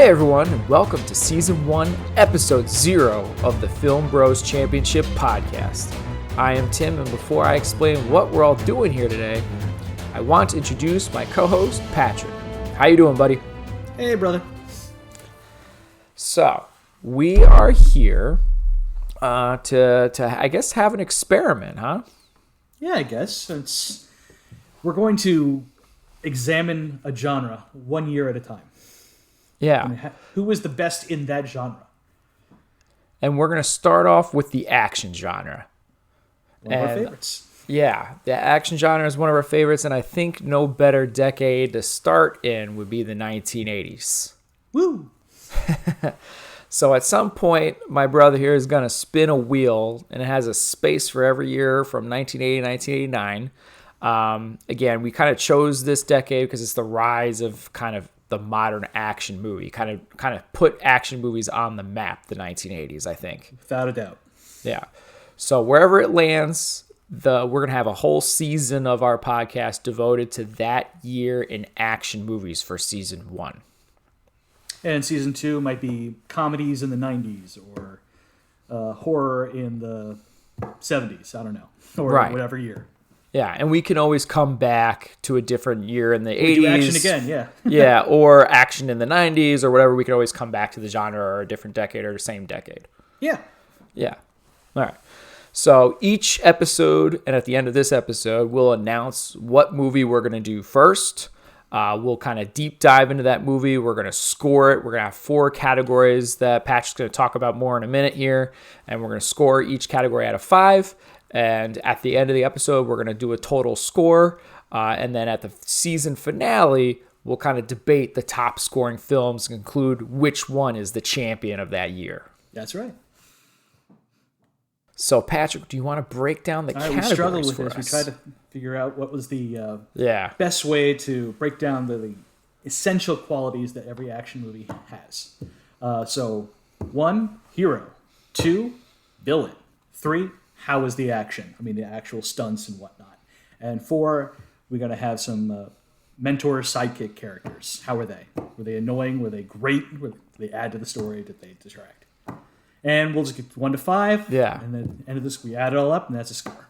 Hey everyone, and welcome to Season 1, Episode 0 of the Film Bros Championship Podcast. I am Tim, and before I explain what we're all doing here today, I want to introduce my co-host, Patrick. How you doing, buddy? Hey, brother. So, we are here to I guess, have an experiment, huh? Yeah, I guess. We're going to examine a genre 1 year at a time. Yeah. Who was the best in that genre? And we're going to start off with the action genre. One of our favorites. Yeah, the action genre is one of our favorites, and I think no better decade to start in would be the 1980s. Woo! So at some point, my brother here is going to spin a wheel, and it has a space for every year from 1980 to 1989. Again, we kind of chose this decade because it's the rise of kind of the modern action movie. Kind of put action movies on the map, the 1980s, I think. Without a doubt. Yeah. So wherever it lands, we're going to have a whole season of our podcast devoted to that year in action movies for Season 1. And Season 2 might be comedies in the 90s or horror in the 70s. I don't know. Or whatever year. Yeah, and we can always come back to a different year in the 80s. Do action again, yeah. Yeah, or action in the 90s or whatever. We can always come back to the genre or a different decade or the same decade. Yeah. Yeah. All right. So each episode, and at the end of this episode, we'll announce what movie we're going to do first. We'll kind of deep dive into that movie. We're going to score it. We're going to have 4 categories that Patrick's going to talk about more in a minute here. And we're going to score each category out of 5. And at the end of the episode, we're going to do a total score. And then at the season finale, we'll kind of debate the top scoring films and conclude which one is the champion of that year. That's right. So, Patrick, do you want to break down the categories we struggled with for this. us? We tried to figure out what was the best way to break down the essential qualities that every action movie has. So, 1, hero. 2, villain. 3, how is the action? I mean, the actual stunts and whatnot. And 4, we're going to have some mentor sidekick characters. How were they? Were they annoying? Were they great? Did they add to the story? Did they detract? And we'll just get 1 to 5. Yeah. And then at the end of this, we add it all up, and that's a score.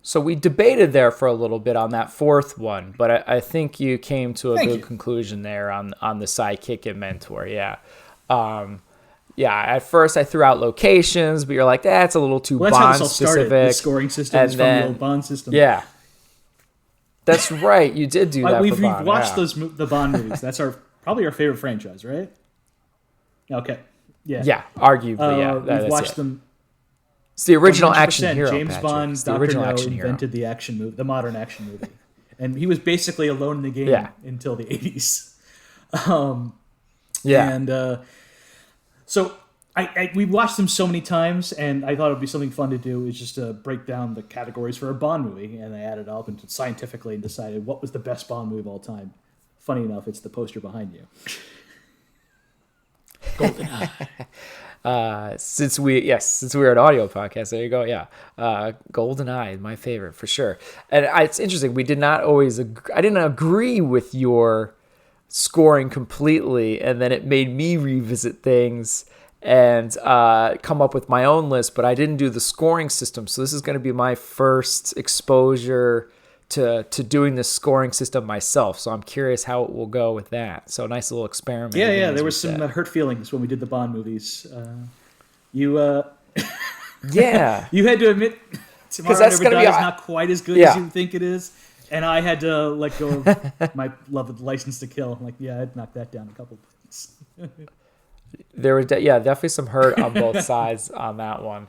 So we debated there for a little bit on that 4th one, but I think you came to a good conclusion there on the sidekick and mentor. Yeah. At first I threw out locations, but you're like, that's a little too Bond how this all specific. started. The scoring system is from the old Bond system. Yeah. That's right. You did do that. We've watched the Bond movies. That's probably our favorite franchise, right? Okay. Yeah. Yeah, arguably, yeah. We've watched them. It's the original action hero, James Patrick. Bond, Dr. No invented the action movie, the modern action movie. And he was basically alone in the game until the 80s. So we've watched them so many times, and I thought it would be something fun to do is just to break down the categories for a Bond movie, and I added up and scientifically decided what was the best Bond movie of all time. Funny enough, it's the poster behind you. GoldenEye. Since we're an audio podcast, there you go. Yeah, GoldenEye, my favorite for sure. And it's interesting. We did not always. I didn't agree with your scoring completely, and then it made me revisit things and come up with my own list. But I didn't do the scoring system, so this is going to be my first exposure to doing this scoring system myself. So I'm curious how it will go with that. So nice little experiment. Yeah. There was some hurt feelings when we did the Bond movies. You had to admit Tomorrow Never Dies is not quite as good as you think it is. And I had to let go of my love of License to Kill. I'm like, I'd knock that down a couple points. There were definitely some hurt on both sides on that one.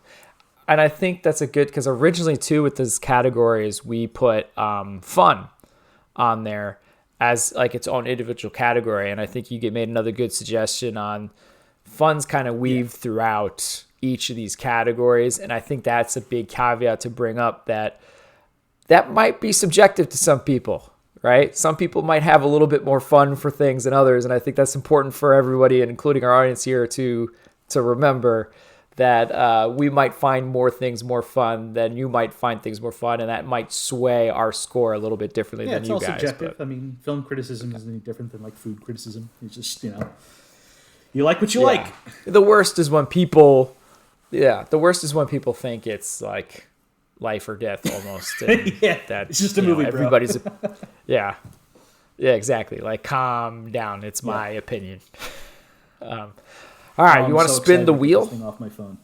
And I think that's a good, because originally too with these categories we put fun on there as like its own individual category, and I think you made another good suggestion on fun's kind of weaved throughout each of these categories, and I think that's a big caveat to bring up that might be subjective to some people, right? Some people might have a little bit more fun for things than others, and I think that's important for everybody, including our audience here, to remember that we might find more things more fun than you might find things more fun, and that might sway our score a little bit differently Yeah, than it's you all guys. subjective. I mean, film criticism isn't any different than like food criticism. It's just, you like what you like. The worst is when people, the worst is when people think it's like life or death almost. And Yeah, that, it's just a movie, bro. Everybody's, yeah, exactly. Like, calm down. It's my opinion. All right, Oh, you I'm want to so spin excited the to get wheel? this thing off my phone.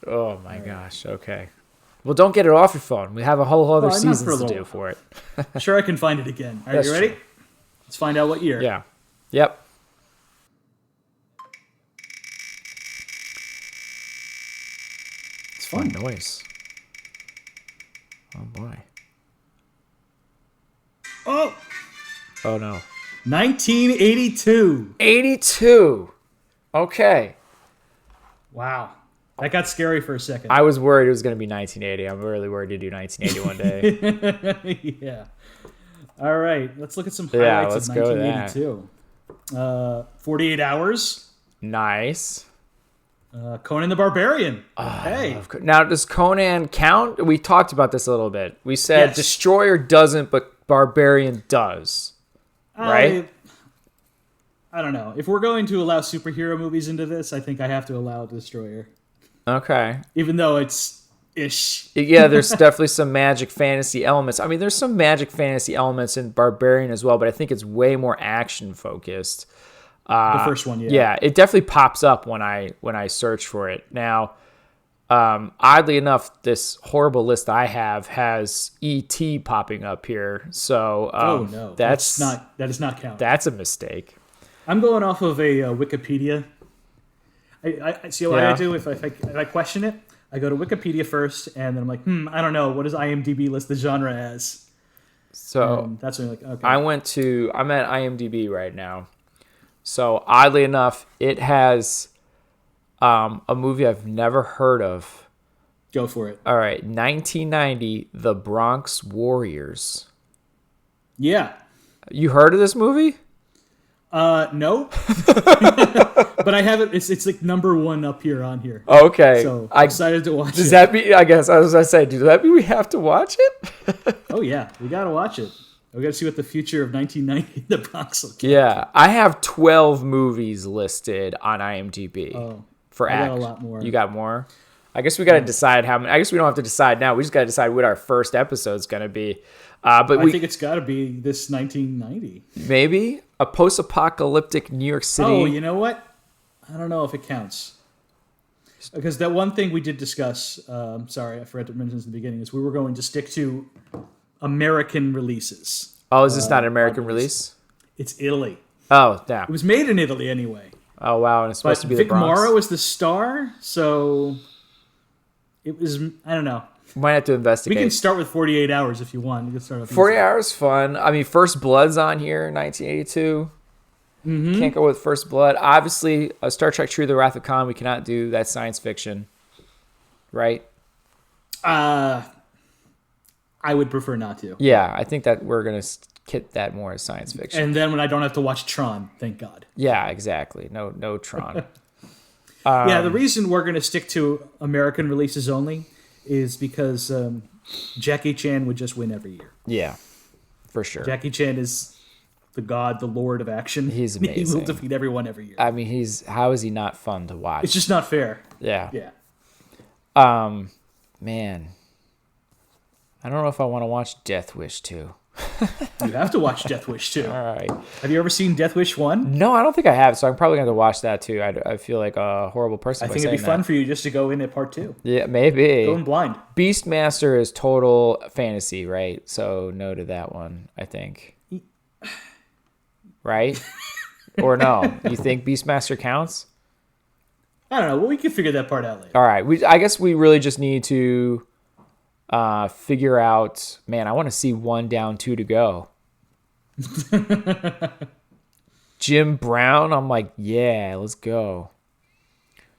Oh my gosh. Okay. Well, don't get it off your phone. We have a whole other Well, not for a seasons to little do for it. Sure, I can find it again. All right, That's you ready? true. Let's find out what year. Yeah. Yep. It's fun. Fun noise. Oh boy. Oh, Oh no. 1982. 82. Okay. Wow. That got scary for a second. I was worried it was going to be 1980. I'm really worried to do 1980 one day. Yeah. All right. Let's look at some Yeah, highlights let's of go with that. 1982. 48 Hours. Nice. Conan the Barbarian. Hey. Now, does Conan count? We talked about this a little bit. We said Yes. Destroyer doesn't, but Barbarian does. Right? I don't know. If we're going to allow superhero movies into this, I think I have to allow Destroyer. Okay. Even though it's ish. Yeah, there's definitely some magic fantasy elements. I mean, there's some magic fantasy elements in Barbarian as well, but I think it's way more action focused. The first one, yeah. Yeah, it definitely pops up when I search for it. Now, oddly enough, this horrible list I have has E.T. popping up here. So Oh no, that does not count. That's a mistake. I'm going off of a Wikipedia. I see what Yeah. I do if I question it. I go to Wikipedia first, and then I'm like, I don't know. What does IMDb list the genre as? So And that's when you're like, okay. I'm at IMDb right now. So oddly enough, it has a movie I've never heard of. Go for it. All right, 1990, The Bronx Warriors. Yeah. You heard of this movie? No. But I have it. It's like number one up here on here. Okay. So I'm excited to watch Does it. that mean, I guess, I was going to say, does that mean we have to watch it? Oh yeah, we gotta watch it. We gotta see what the future of 1990 in the box looks like. Yeah. I have 12 movies listed on IMDb for I got act. a lot more. You got more? I guess we got to decide how many. I guess we don't have to decide now. We just got to decide what our first episode's going to be. But I think it's got to be this 1990. maybe a post-apocalyptic New York City. Oh, you know what? I don't know if it counts. Because that one thing we did discuss, sorry, I forgot to mention this in the beginning, is we were going to stick to American releases. Oh, is this not an American release? It's Italy. Oh, yeah. It was made in Italy anyway. Oh, wow. And it's supposed But to be the Vic Bronx. Morrow is the star, so it was, I don't know. Might have to We investigate. can start with 48 Hours if you want. We can start with 40 Hours, fun. I mean, First Blood's on here, 1982. Can't go with First Blood. Obviously, Star Trek True: The Wrath of Khan, we cannot do. That's science fiction. Right? I would prefer not to. Yeah, I think that we're going to hit that more as science fiction. And then when I don't have to watch Tron, thank God. Yeah, exactly. No Tron. Yeah, the reason we're going to stick to American releases only is because Jackie Chan would just win every year. Yeah, for sure. Jackie Chan is the god, the lord of action. He's He amazing. will defeat everyone every year. I mean, how is he not fun to watch? It's just not fair. Yeah. Yeah. Man. I don't know if I want to watch Death Wish 2. You have to watch Death Wish 2. All right. Have you ever seen Death Wish 1? No, I don't think I have, so I'm probably going to watch that too. I feel like a horrible person I by think it'd be saying fun that. for you just to go in at part 2. Yeah, maybe. Going blind. Beastmaster is total fantasy, right? So no to that one, I think. Right? Or no? You think Beastmaster counts? I don't know. Well, we can figure that part out later. All right. I guess we really just need to figure out. Man, I want to see 1 down, 2 to go. Jim Brown. I'm like, yeah, let's go.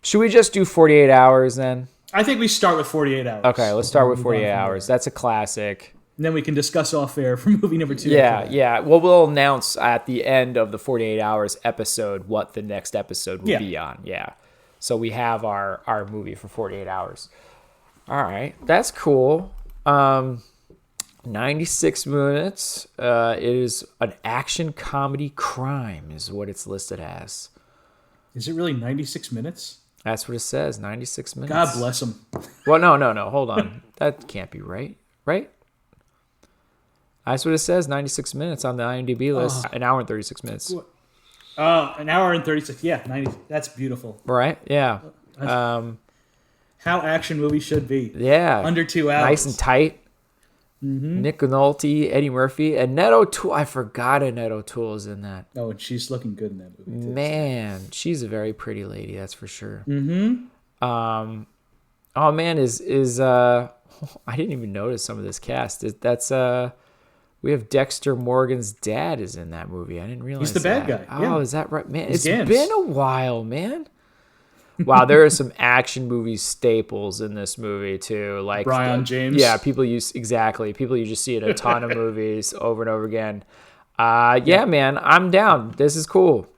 Should we just do 48 Hours then? I think we start with 48 Hours. Okay, let's start with Move on 48 from Hours. there. That's a classic. And then we can discuss off air for movie number 2. Yeah, after that. yeah. Well, we'll announce at the end of the 48 Hours episode what the next episode will Yeah. be on. Yeah. So we have our movie for 48 hours. All right, that's cool. 96 minutes. It is an action comedy crime is what it's listed as. Is it really 96 minutes? That's what it says, 96 minutes. God bless him. Well, no, hold on. That can't be right, right? That's what it says, 96 minutes on the IMDb list. An hour and 36 minutes. An hour and 36. Yeah, 90. That's beautiful. Right? Yeah. How action movies should be. Yeah. Under 2 hours. Nice and tight. Mm-hmm. Nick Nolte, Eddie Murphy, and Annette O'Toole. I forgot Annette O'Toole is in that. Oh, and she's looking good in that movie, too. Man, she's a very pretty lady, that's for sure. Mm-hmm. Oh man, is I didn't even notice some of this cast. We have Dexter Morgan's dad is in that movie. I didn't realize he's the bad that. guy. Yeah. Oh, is that right, man? It's Gams. been a while, man. Wow, there are some action movie staples in this movie too, like Brian James. Yeah, people you just see in a ton of movies over and over again. Yeah, man, I'm down. This is cool.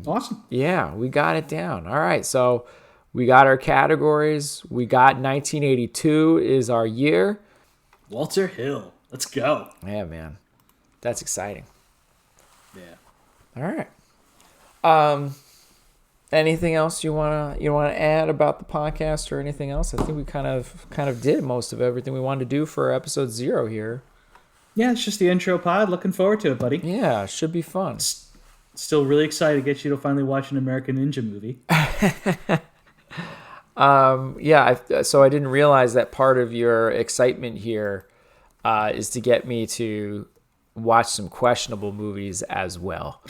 Awesome. Yeah, we got it down. All right, so we got our categories. We got 1982 is our year. Walter Hill. Let's go. Yeah, man, that's exciting. Yeah. All right. Anything else you wanna add about the podcast or anything else? I think we kind of did most of everything we wanted to do for episode 0 here. Yeah, it's just the intro pod. Looking forward to it, buddy. Yeah, should be fun. Still really excited to get you to finally watch an American Ninja movie. So I didn't realize that part of your excitement here is to get me to watch some questionable movies as well.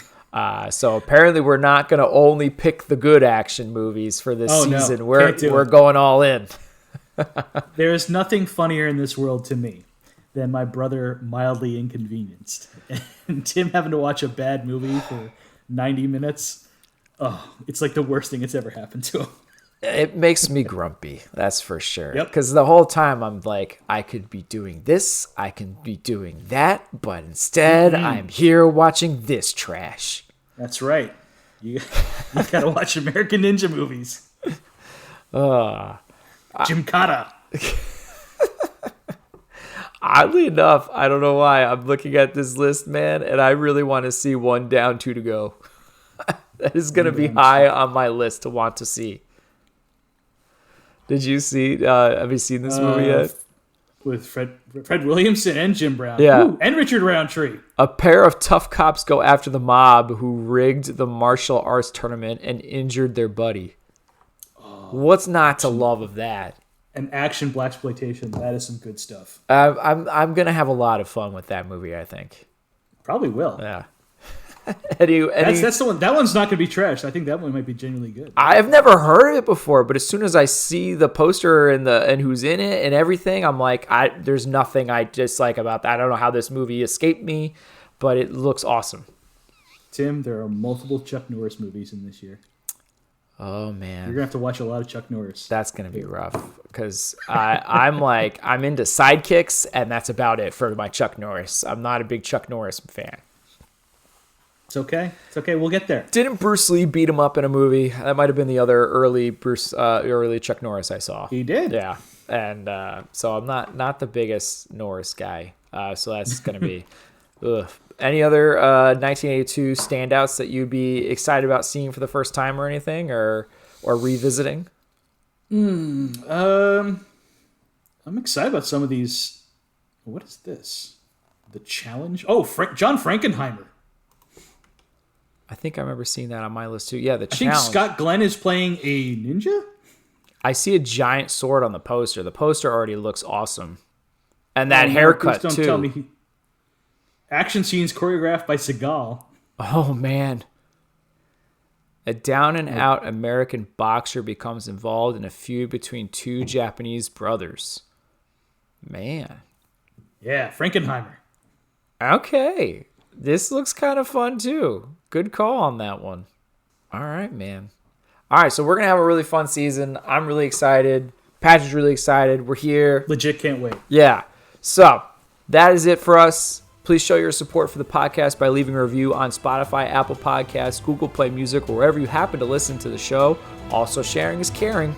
So apparently we're not going to only pick the good action movies for this season. No, we're going all in. There is nothing funnier in this world to me than my brother mildly inconvenienced. And Tim having to watch a bad movie for 90 minutes. Oh, it's like the worst thing that's ever happened to him. It makes me grumpy, that's for sure. Yep. Because the whole time I'm like, I could be doing this, I can be doing that, but instead I'm here watching this trash. That's right. You gotta watch American Ninja movies. Gymkata. Oddly enough, I don't know why, I'm looking at this list, man, and I really want to see One Down, Two to Go. That is going to be high on my list to want to see. Did you see? Have you seen this movie yet? With Fred Williamson and Jim Brown. Yeah. Ooh, and Richard Roundtree. A pair of tough cops go after the mob who rigged the martial arts tournament and injured their buddy. What's not to love of that? An action blaxploitation. That is some good stuff. I'm gonna have a lot of fun with that movie, I think. Probably will. Yeah. That's the one. That one's not gonna be trash. I think that one might be genuinely good. I've never heard of it before, but as soon as I see the poster and who's in it and everything, I'm like, there's nothing I dislike about that. I don't know how this movie escaped me, but it looks awesome. Tim, there are multiple Chuck Norris movies in this year. Oh man, you're gonna have to watch a lot of Chuck Norris. That's gonna be rough because I'm into sidekicks, and that's about it for my Chuck Norris. I'm not a big Chuck Norris fan. It's okay. It's okay. We'll get there. Didn't Bruce Lee beat him up in a movie? That might have been the other early Chuck Norris I saw. He did. Yeah, and so I'm not the biggest Norris guy. So that's gonna be. Ugh. Any other 1982 standouts that you'd be excited about seeing for the first time or anything, or revisiting? I'm excited about some of these. What is this? The Challenge? Oh, John Frankenheimer. I think I remember seeing that on my list too. Yeah, The Challenge. I think Scott Glenn is playing a ninja? I see a giant sword on the poster. The poster already looks awesome. And that haircut, please don't too. Tell me action scenes choreographed by Seagal. Oh, man. A down-and-out American boxer becomes involved in a feud between two Japanese brothers. Man. Yeah, Frankenheimer. Okay. This looks kind of fun, too. Good call on that one. All right, man. All right, so we're going to have a really fun season. I'm really excited. Patrick's really excited. We're here. Legit can't wait. Yeah. So, that is it for us. Please show your support for the podcast by leaving a review on Spotify, Apple Podcasts, Google Play Music, or wherever you happen to listen to the show. Also, sharing is caring.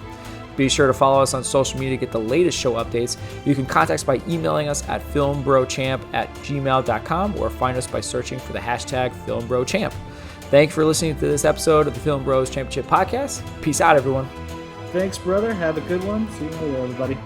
Be sure to follow us on social media to get the latest show updates. You can contact us by emailing us at filmbrochamp@gmail.com or find us by searching for the hashtag FilmBroChamp. Thank you for listening to this episode of the Film Bros Championship Podcast. Peace out, everyone. Thanks, brother. Have a good one. See you later, everybody.